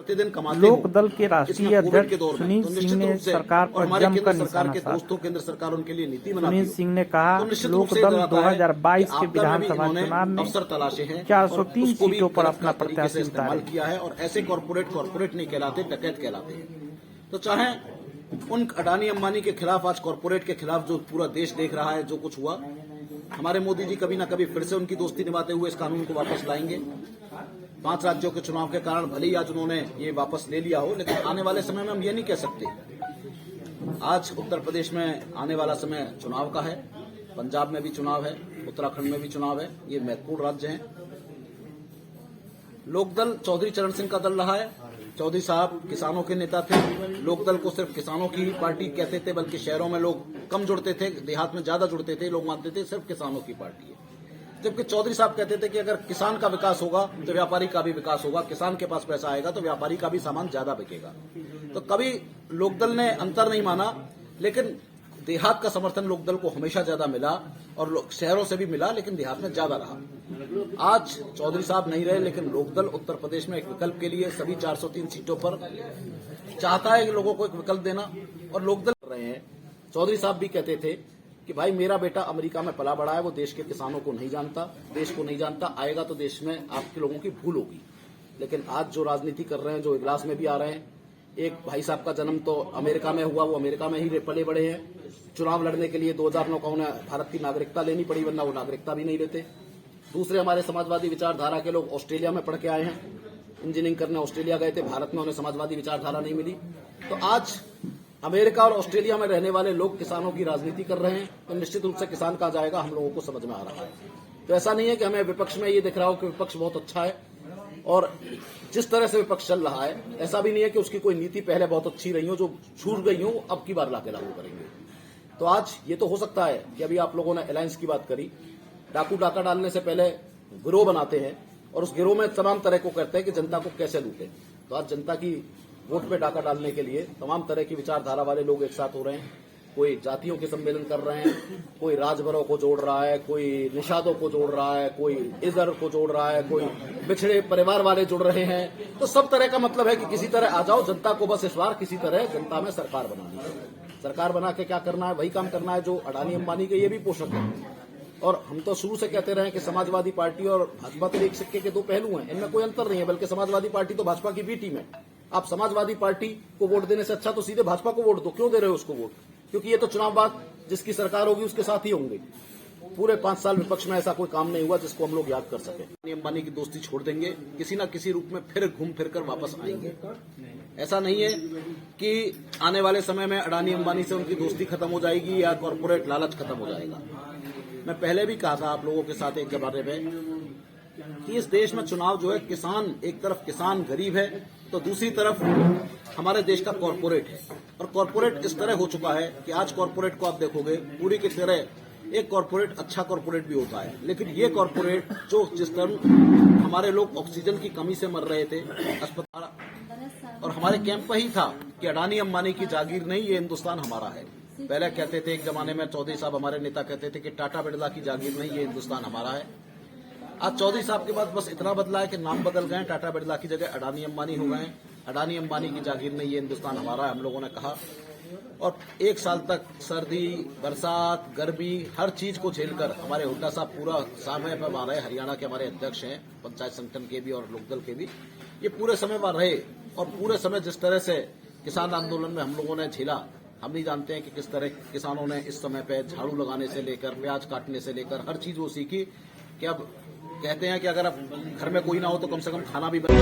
प्रतिदिन कमाते लोक हो। दल के राष्ट्रीय इसमें कोविड के अध्यक्ष दौर में सुनील तो सिंह निश्चित ने रूप से सरकार और पर हमारे जमकर केंद्र सरकार निशाना के साधा। दोस्तों केंद्र सरकार उनके लिए नीति बनाती सुनील है। सिंह ने कहा, तो निश्चित रूप से लोकदल रहता है 2022 कि के आपदा में भी विधानसभा इन्होंने चुनाव में अवसर तलाशे हैं 403 और उसको भी सीटों पर गलत अपना तरीके से प्रत्याशी इस्तेमाल उतारे। किया है और ऐसे कॉर्पोरेट नहीं कहलाते, डकैत कहलाते हैं। तो चाहे उन अडानी अंबानी के खिलाफ, आज कॉर्पोरेट के खिलाफ जो पूरा देश देख रहा है, जो कुछ हुआ, हमारे मोदी जी कभी ना कभी फिर से उनकी दोस्ती निभाते हुए इस कानून को वापस लाएंगे। 5 राज्यों के चुनाव के कारण भले ही आज उन्होंने ये वापस ले लिया हो, लेकिन आने वाले समय में हम ये नहीं कह सकते। आज उत्तर प्रदेश में आने वाला समय चुनाव का है, पंजाब में भी चुनाव है, उत्तराखंड में भी चुनाव है, ये महत्वपूर्ण राज्य हैं। लोकदल चौधरी चरण सिंह का दल रहा है। चौधरी साहब किसानों के नेता थे। लोकदल को सिर्फ किसानों की पार्टी कहते थे, बल्कि शहरों में लोग कम जुड़ते थे, देहात में ज्यादा जुड़ते थे। लोग मानते थे सिर्फ किसानों की पार्टी है, जबकि चौधरी साहब कहते थे कि अगर किसान का विकास होगा तो व्यापारी का भी विकास होगा, किसान के पास पैसा आएगा तो व्यापारी का भी सामान ज्यादा बिकेगा। तो कभी लोकदल ने अंतर नहीं माना, लेकिन देहात का समर्थन लोकदल को हमेशा ज्यादा मिला और शहरों से भी मिला, लेकिन देहात में ज्यादा रहा। आज चौधरी साहब नहीं रहे, लेकिन लोकदल उत्तर प्रदेश में एक विकल्प के लिए सभी 403 सीटों पर चाहता है कि लोगों को एक विकल्प देना, और लोकदल कर रहे हैं। चौधरी साहब भी कहते थे कि भाई मेरा बेटा अमेरिका में पला बड़ा है, वो देश के किसानों को नहीं जानता, देश को नहीं जानता, आएगा तो देश में आपके लोगों की भूल होगी। लेकिन आज जो राजनीति कर रहे हैं, जो इजलास में भी आ रहे हैं, एक भाई साहब का जन्म तो अमेरिका में हुआ, वो अमेरिका में ही पले बड़े हैं। चुनाव लड़ने के लिए 2009 का उन्हें भारत की नागरिकता लेनी पड़ी, वरना वो नागरिकता भी नहीं लेते। दूसरे हमारे समाजवादी विचारधारा के लोग ऑस्ट्रेलिया में पढ़ के आए हैं, इंजीनियरिंग करने ऑस्ट्रेलिया गए थे, भारत में उन्हें समाजवादी विचारधारा नहीं मिली। तो आज अमेरिका और ऑस्ट्रेलिया में रहने वाले लोग किसानों की राजनीति कर रहे हैं, तो निश्चित रूप से किसान कहाँ जाएगा, हम लोगों को समझ में आ रहा है। तो ऐसा नहीं है कि हमें विपक्ष में ये दिख रहा हो कि विपक्ष बहुत अच्छा है, और जिस तरह से विपक्ष चल रहा है, ऐसा भी नहीं है कि उसकी कोई नीति पहले बहुत अच्छी रही हो, जो छूट गई हो अब की बार लाके लागू करेंगे। तो आज ये तो हो सकता है कि अभी आप लोगों ने अलायंस की बात करी, डाकू डाका डालने से पहले गिरोह बनाते हैं और उस गिरोह में तमाम तरह को करते हैं कि जनता को कैसे लूटे। तो आज जनता की वोट पे डाका डालने के लिए तमाम तरह की विचारधारा वाले लोग एक साथ हो रहे हैं। कोई जातियों के सम्मेलन कर रहे हैं, कोई राजभरों को जोड़ रहा है, कोई निषादों को जोड़ रहा है, कोई इधर को जोड़ रहा है, कोई बिछड़े परिवार वाले जुड़ रहे हैं। तो सब तरह का मतलब है कि किसी तरह आ जाओ, जनता को बस इस बार किसी तरह जनता में सरकार बनानी है। सरकार बना के क्या करना है, वही काम करना है जो अडानी अंबानी के ये भी पोषक है। और हम तो शुरू से कहते रहे कि समाजवादी पार्टी और भाजपा तो एक सिक्के के दो पहलू हैं, इनमें कोई अंतर नहीं है, बल्कि समाजवादी पार्टी तो भाजपा की बी टीम है। आप समाजवादी पार्टी को वोट देने से अच्छा तो सीधे भाजपा को वोट दो। क्यों दे रहे हो उसको वोट? क्योंकि ये तो चुनाव बाद जिसकी सरकार होगी उसके साथ ही होंगे। पूरे 5 साल विपक्ष में ऐसा कोई काम नहीं हुआ जिसको हम लोग याद कर सके। अडानी अंबानी की दोस्ती छोड़ देंगे, किसी न किसी रूप में फिर घूम फिर कर वापस आएंगे। ऐसा नहीं है कि आने वाले समय में अडानी अंबानी से उनकी दोस्ती खत्म हो जाएगी या कॉर्पोरेट लालच खत्म हो जाएगा। मैं पहले भी कहा था आप लोगों के साथ एक जमाने में कि इस देश में चुनाव जो है, किसान एक तरफ किसान गरीब है तो दूसरी तरफ हमारे देश का कॉर्पोरेट है। और कॉर्पोरेट इस तरह हो चुका है कि आज कॉर्पोरेट को आप देखोगे पूरी की तरह एक कॉर्पोरेट अच्छा कॉर्पोरेट भी होता है, लेकिन ये कॉर्पोरेट जो जिस तरह हमारे लोग ऑक्सीजन की कमी से मर रहे थे अस्पताल, और हमारे कैंप पर ही था कि अडानी अंबानी की जागीर नहीं, ये हिंदुस्तान हमारा है। पहले कहते थे एक जमाने में, चौधरी साहब हमारे नेता कहते थे कि टाटा बिरला की जागीर नहीं, ये हिंदुस्तान हमारा है। आज चौधरी साहब के बाद बस इतना बदला है कि नाम बदल गए, टाटा बिरला की जगह अडानी अंबानी हो गए। अडानी अंबानी की जागीर नहीं, ये हिंदुस्तान हमारा है, हम लोगों ने कहा। और 1 साल तक सर्दी, बरसात, गर्मी, हर चीज को झेलकर हमारे हुड्डा साहब पूरा समय पर वहां रहे। हरियाणा के हमारे अध्यक्ष हैं, पंचायत संगठन के भी और लोकदल के भी, ये पूरे समय वहां रहे। और पूरे समय जिस तरह से किसान आंदोलन में हम लोगों ने झेला, हम नहीं जानते हैं कि किस तरह किसानों ने इस समय पे झाड़ू लगाने से लेकर, प्याज काटने से लेकर हर चीज वो सीखी कि अब कहते हैं कि अगर अब घर में कोई ना हो तो कम से कम खाना भी बने।